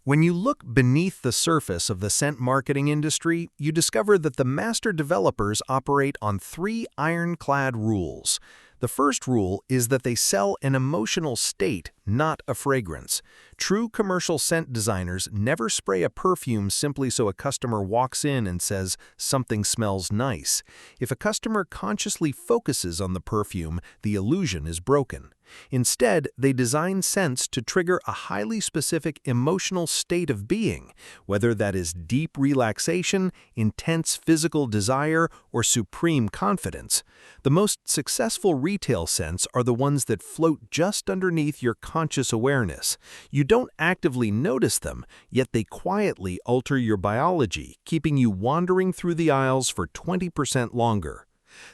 When you look beneath the surface of the scent marketing industry, you discover that the master developers operate on three ironclad rules. The first rule is that they sell an emotional state, not a fragrance. True commercial scent designers never spray a perfume simply so a customer walks in and says, "Something smells nice." If a customer consciously focuses on the perfume, the illusion is broken. Instead, they design scents to trigger a highly specific emotional state of being, whether that is deep relaxation, intense physical desire, or supreme confidence. The most successful retail scents are the ones that float just underneath your conscious awareness. You don't actively notice them, yet they quietly alter your biology, keeping you wandering through the aisles for 20% longer.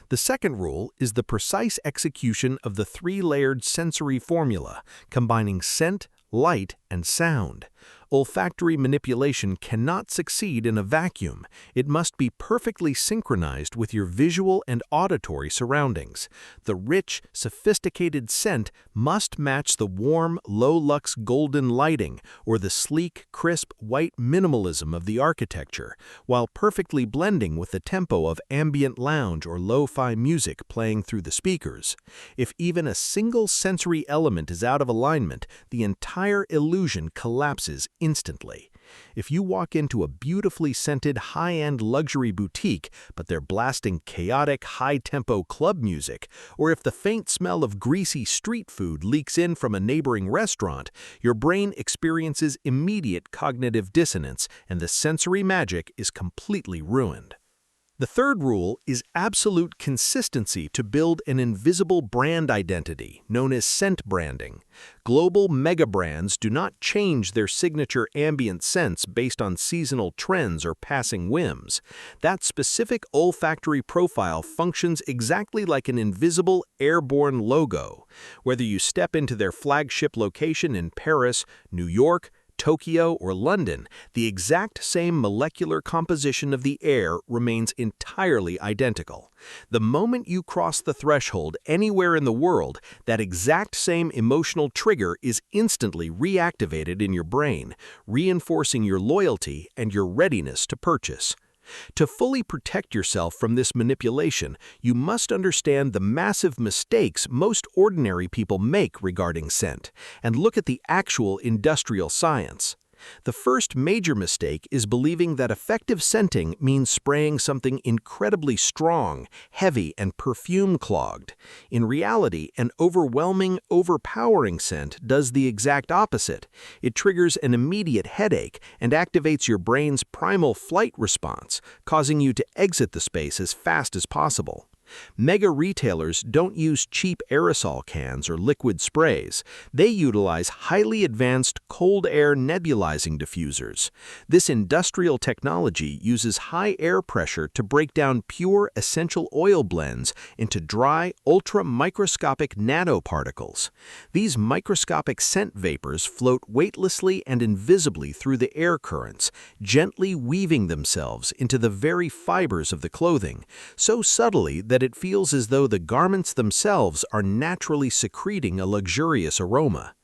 The second rule is the precise execution of the three-layered sensory formula, combining scent, light, and sound. Olfactory manipulation cannot succeed in a vacuum. It must be perfectly synchronized with your visual and auditory surroundings. The rich, sophisticated scent must match the warm, low-lux golden lighting or the sleek, crisp, white minimalism of the architecture, while perfectly blending with the tempo of ambient lounge or lo-fi music playing through the speakers. If even a single sensory element is out of alignment, the entire illusion collapses instantly. If you walk into a beautifully scented high-end luxury boutique, but they're blasting chaotic, high-tempo club music, or if the faint smell of greasy street food leaks in from a neighboring restaurant, your brain experiences immediate cognitive dissonance and the sensory magic is completely ruined. The third rule is absolute consistency to build an invisible brand identity, known as scent branding. Global mega brands do not change their signature ambient scents based on seasonal trends or passing whims. That specific olfactory profile functions exactly like an invisible airborne logo. Whether you step into their flagship location in Paris, New York, Tokyo, or London, the exact same molecular composition of the air remains entirely identical. The moment you cross the threshold anywhere in the world, that exact same emotional trigger is instantly reactivated in your brain, reinforcing your loyalty and your readiness to purchase. To fully protect yourself from this manipulation, you must understand the massive mistakes most ordinary people make regarding scent, and look at the actual industrial science. The first major mistake is believing that effective scenting means spraying something incredibly strong, heavy, and perfume-clogged. In reality, an overwhelming, overpowering scent does the exact opposite. It triggers an immediate headache and activates your brain's primal flight response, causing you to exit the space as fast as possible. Mega retailers don't use cheap aerosol cans or liquid sprays. They utilize highly advanced cold air nebulizing diffusers. This industrial technology uses high air pressure to break down pure essential oil blends into dry, ultra-microscopic nanoparticles. These microscopic scent vapors float weightlessly and invisibly through the air currents, gently weaving themselves into the very fibers of the clothing, so subtly that it feels as though the garments themselves are naturally secreting a luxurious aroma.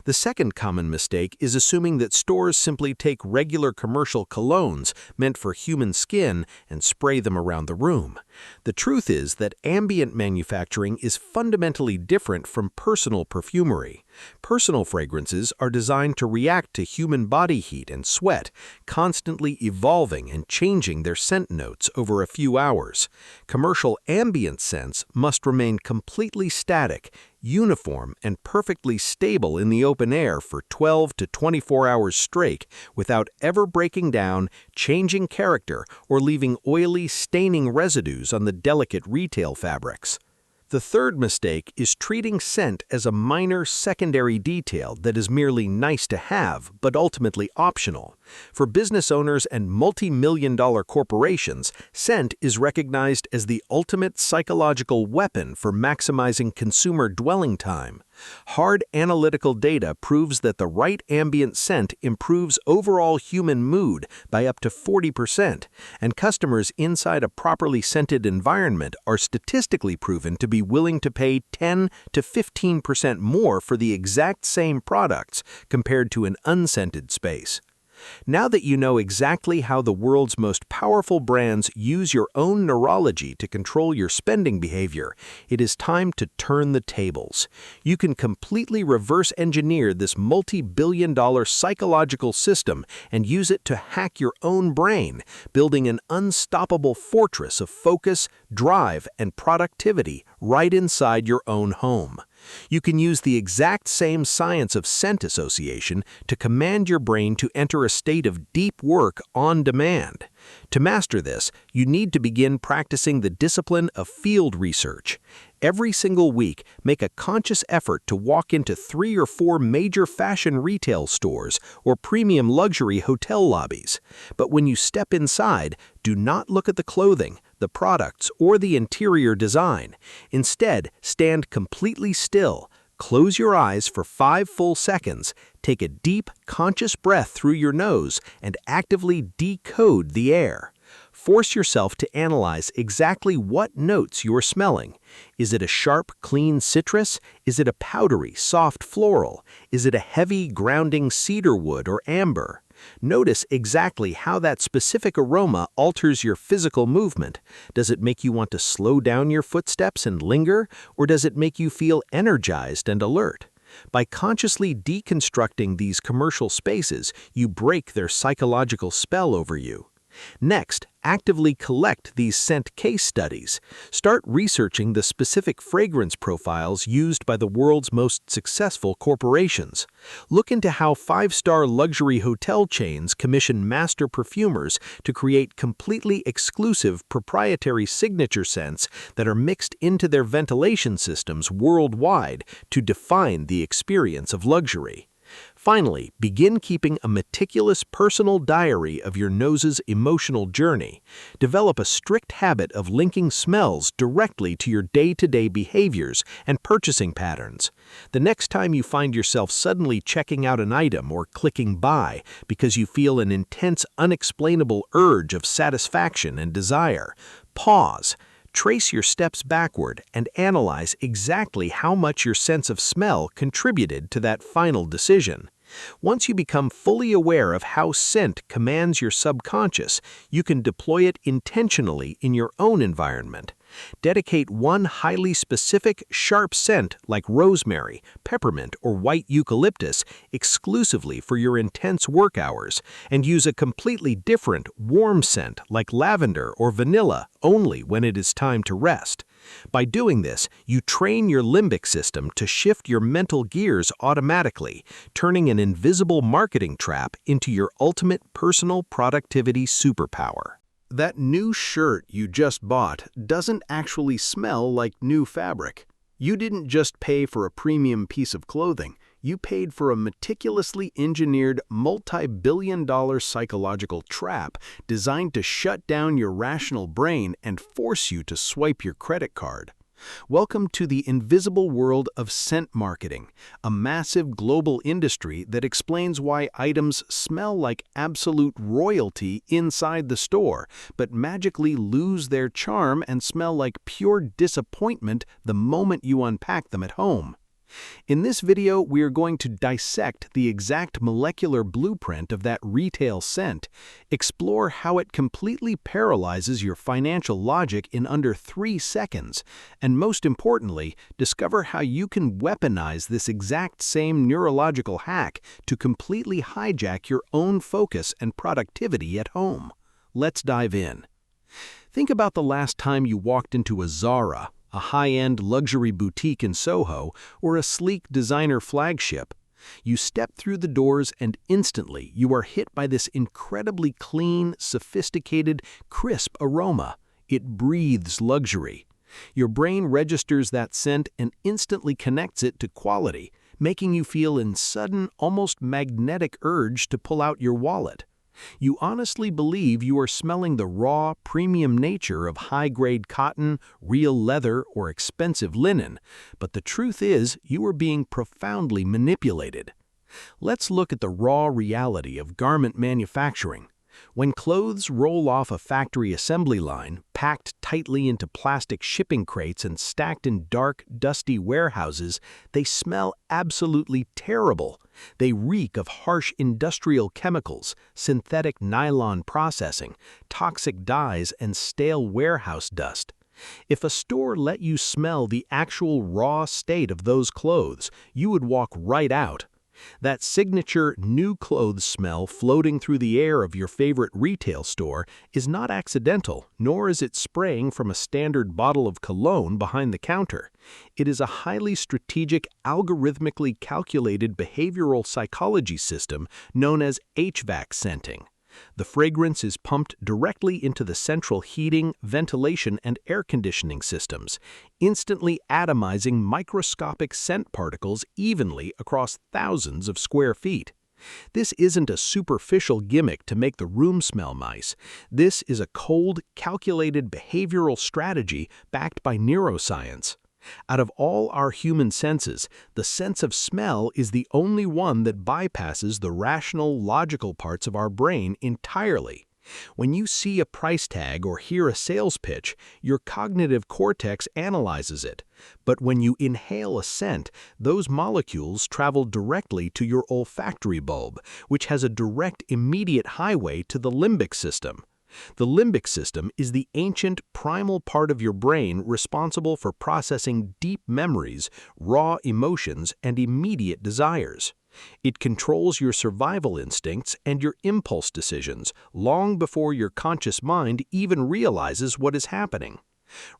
The second common mistake is assuming that stores simply take regular commercial colognes meant for human skin and spray them around the room. The truth is that ambient manufacturing is fundamentally different from personal perfumery. Personal fragrances are designed to react to human body heat and sweat, constantly evolving and changing their scent notes over a few hours. Commercial ambient scents must remain completely static, uniform, and perfectly stable in the open air for 12 to 24 hours straight without ever breaking down, changing character, or leaving oily, staining residues on the delicate retail fabrics. The third mistake is treating scent as a minor secondary detail that is merely nice to have, but ultimately optional. For business owners and multi-million-dollar corporations, scent is recognized as the ultimate psychological weapon for maximizing consumer dwelling time. Hard analytical data proves that the right ambient scent improves overall human mood by up to 40%, and customers inside a properly scented environment are statistically proven to be willing to pay 10 to 15% more for the exact same products compared to an unscented space. Now that you know exactly how the world's most powerful brands use your own neurology to control your spending behavior, it is time to turn the tables. You can completely reverse engineer this multi-billion-dollar psychological system and use it to hack your own brain, building an unstoppable fortress of focus, drive, and productivity right inside your own home. You can use the exact same science of scent association to command your brain to enter a state of deep work on demand. To master this, you need to begin practicing the discipline of field research. Every single week, make a conscious effort to walk into 3 or 4 major fashion retail stores or premium luxury hotel lobbies. But when you step inside, do not look at the clothing, the products, or the interior design. Instead, stand completely still. Close your eyes for 5 full seconds, take a deep, conscious breath through your nose, and actively decode the air. Force yourself to analyze exactly what notes you're smelling. Is it a sharp, clean citrus? Is it a powdery, soft floral? Is it a heavy, grounding cedarwood or amber? Notice exactly how that specific aroma alters your physical movement. Does it make you want to slow down your footsteps and linger, or does it make you feel energized and alert? By consciously deconstructing these commercial spaces, you break their psychological spell over you. Next, actively collect these scent case studies. Start researching the specific fragrance profiles used by the world's most successful corporations. Look into how 5-star luxury hotel chains commission master perfumers to create completely exclusive proprietary signature scents that are mixed into their ventilation systems worldwide to define the experience of luxury. Finally, begin keeping a meticulous personal diary of your nose's emotional journey. Develop a strict habit of linking smells directly to your day-to-day behaviors and purchasing patterns. The next time you find yourself suddenly checking out an item or clicking buy because you feel an intense, unexplainable urge of satisfaction and desire, pause. Trace your steps backward and analyze exactly how much your sense of smell contributed to that final decision. Once you become fully aware of how scent commands your subconscious, you can deploy it intentionally in your own environment. Dedicate one highly specific, sharp scent like rosemary, peppermint, or white eucalyptus exclusively for your intense work hours, and use a completely different, warm scent like lavender or vanilla only when it is time to rest. By doing this, you train your limbic system to shift your mental gears automatically, turning an invisible marketing trap into your ultimate personal productivity superpower. That new shirt you just bought doesn't actually smell like new fabric. You didn't just pay for a premium piece of clothing. You paid for a meticulously engineered, multi-billion-dollar psychological trap designed to shut down your rational brain and force you to swipe your credit card. Welcome to the invisible world of scent marketing, a massive global industry that explains why items smell like absolute royalty inside the store, but magically lose their charm and smell like pure disappointment the moment you unpack them at home. In this video, we are going to dissect the exact molecular blueprint of that retail scent, explore how it completely paralyzes your financial logic in under 3 seconds, and most importantly, discover how you can weaponize this exact same neurological hack to completely hijack your own focus and productivity at home. Let's dive in. Think about the last time you walked into a Zara, a high-end luxury boutique in Soho, or a sleek designer flagship. You step through the doors and instantly you are hit by this incredibly clean, sophisticated, crisp aroma. It breathes luxury. Your brain registers that scent and instantly connects it to quality, making you feel a sudden, almost magnetic urge to pull out your wallet. You honestly believe you are smelling the raw, premium nature of high-grade cotton, real leather, or expensive linen, but the truth is you are being profoundly manipulated. Let's look at the raw reality of garment manufacturing. When clothes roll off a factory assembly line, packed tightly into plastic shipping crates and stacked in dark, dusty warehouses, they smell absolutely terrible. They reek of harsh industrial chemicals, synthetic nylon processing, toxic dyes, and stale warehouse dust. If a store let you smell the actual raw state of those clothes, you would walk right out. That signature new clothes smell floating through the air of your favorite retail store is not accidental, nor is it spraying from a standard bottle of cologne behind the counter. It is a highly strategic, algorithmically calculated behavioral psychology system known as HVAC scenting. The fragrance is pumped directly into the central heating, ventilation, and air conditioning systems, instantly atomizing microscopic scent particles evenly across thousands of square feet. This isn't a superficial gimmick to make the room smell nice. This is a cold, calculated behavioral strategy backed by neuroscience. Out of all our human senses, the sense of smell is the only one that bypasses the rational, logical parts of our brain entirely. When you see a price tag or hear a sales pitch, your cognitive cortex analyzes it. But when you inhale a scent, those molecules travel directly to your olfactory bulb, which has a direct, immediate highway to the limbic system. The limbic system is the ancient, primal part of your brain responsible for processing deep memories, raw emotions, and immediate desires. It controls your survival instincts and your impulse decisions long before your conscious mind even realizes what is happening.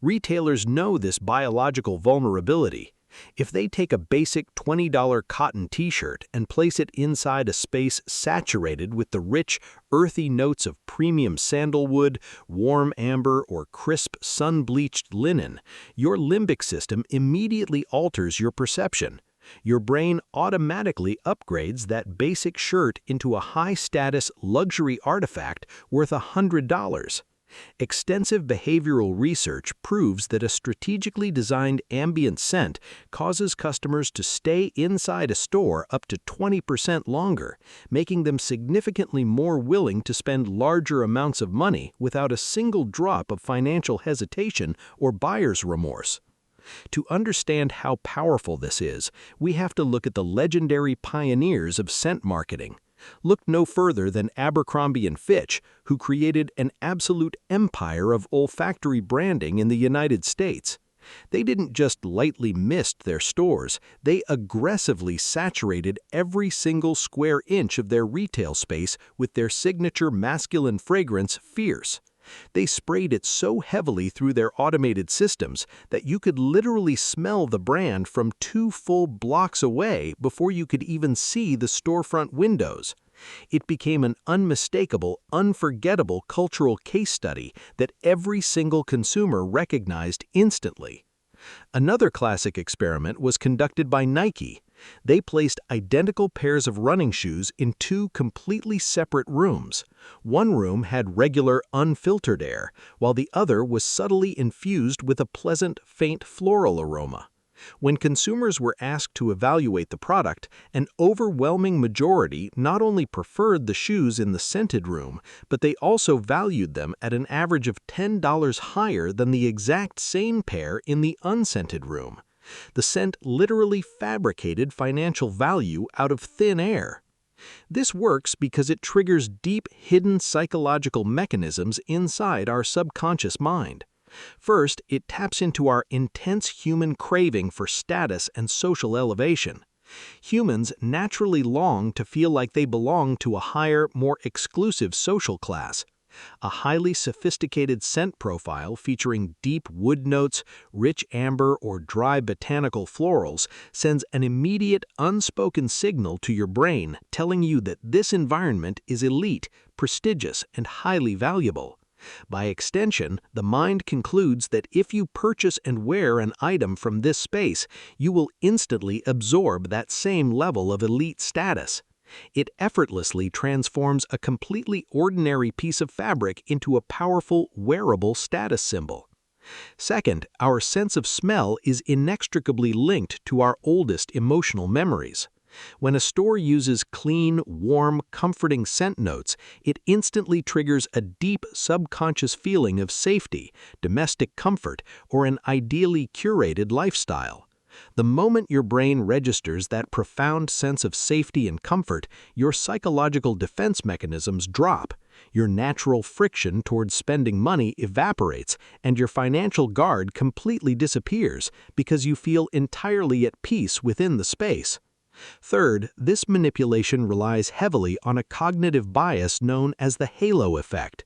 Retailers know this biological vulnerability. If they take a basic $20 cotton t-shirt and place it inside a space saturated with the rich, earthy notes of premium sandalwood, warm amber, or crisp, sun-bleached linen, your limbic system immediately alters your perception. Your brain automatically upgrades that basic shirt into a high-status luxury artifact worth $100. Extensive behavioral research proves that a strategically designed ambient scent causes customers to stay inside a store up to 20% longer, making them significantly more willing to spend larger amounts of money without a single drop of financial hesitation or buyer's remorse. To understand how powerful this is, we have to look at the legendary pioneers of scent marketing. Look no further than Abercrombie & Fitch, who created an absolute empire of olfactory branding in the United States. They didn't just lightly mist their stores, they aggressively saturated every single square inch of their retail space with their signature masculine fragrance, Fierce. They sprayed it so heavily through their automated systems that you could literally smell the brand from 2 full blocks away before you could even see the storefront windows. It became an unmistakable, unforgettable cultural case study that every single consumer recognized instantly. Another classic experiment was conducted by Nike. They placed identical pairs of running shoes in 2 completely separate rooms. One room had regular, unfiltered air, while the other was subtly infused with a pleasant, faint floral aroma. When consumers were asked to evaluate the product, an overwhelming majority not only preferred the shoes in the scented room, but they also valued them at an average of $10 higher than the exact same pair in the unscented room. The scent literally fabricated financial value out of thin air. This works because it triggers deep, hidden psychological mechanisms inside our subconscious mind. First, it taps into our intense human craving for status and social elevation. Humans naturally long to feel like they belong to a higher, more exclusive social class. A highly sophisticated scent profile featuring deep wood notes, rich amber, or dry botanical florals sends an immediate, unspoken signal to your brain telling you that this environment is elite, prestigious, and highly valuable. By extension, the mind concludes that if you purchase and wear an item from this space, you will instantly absorb that same level of elite status. It effortlessly transforms a completely ordinary piece of fabric into a powerful, wearable status symbol. Second, our sense of smell is inextricably linked to our oldest emotional memories. When a store uses clean, warm, comforting scent notes, it instantly triggers a deep subconscious feeling of safety, domestic comfort, or an ideally curated lifestyle. The moment your brain registers that profound sense of safety and comfort, your psychological defense mechanisms drop, your natural friction towards spending money evaporates, and your financial guard completely disappears because you feel entirely at peace within the space. Third, this manipulation relies heavily on a cognitive bias known as the halo effect.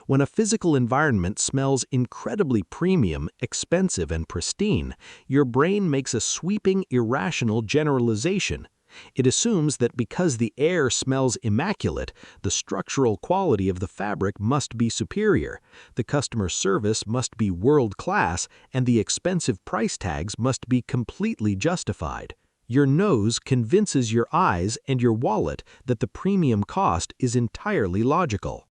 When a physical environment smells incredibly premium, expensive, and pristine, your brain makes a sweeping, irrational generalization. It assumes that because the air smells immaculate, the structural quality of the fabric must be superior, the customer service must be world-class, and the expensive price tags must be completely justified. Your nose convinces your eyes and your wallet that the premium cost is entirely logical.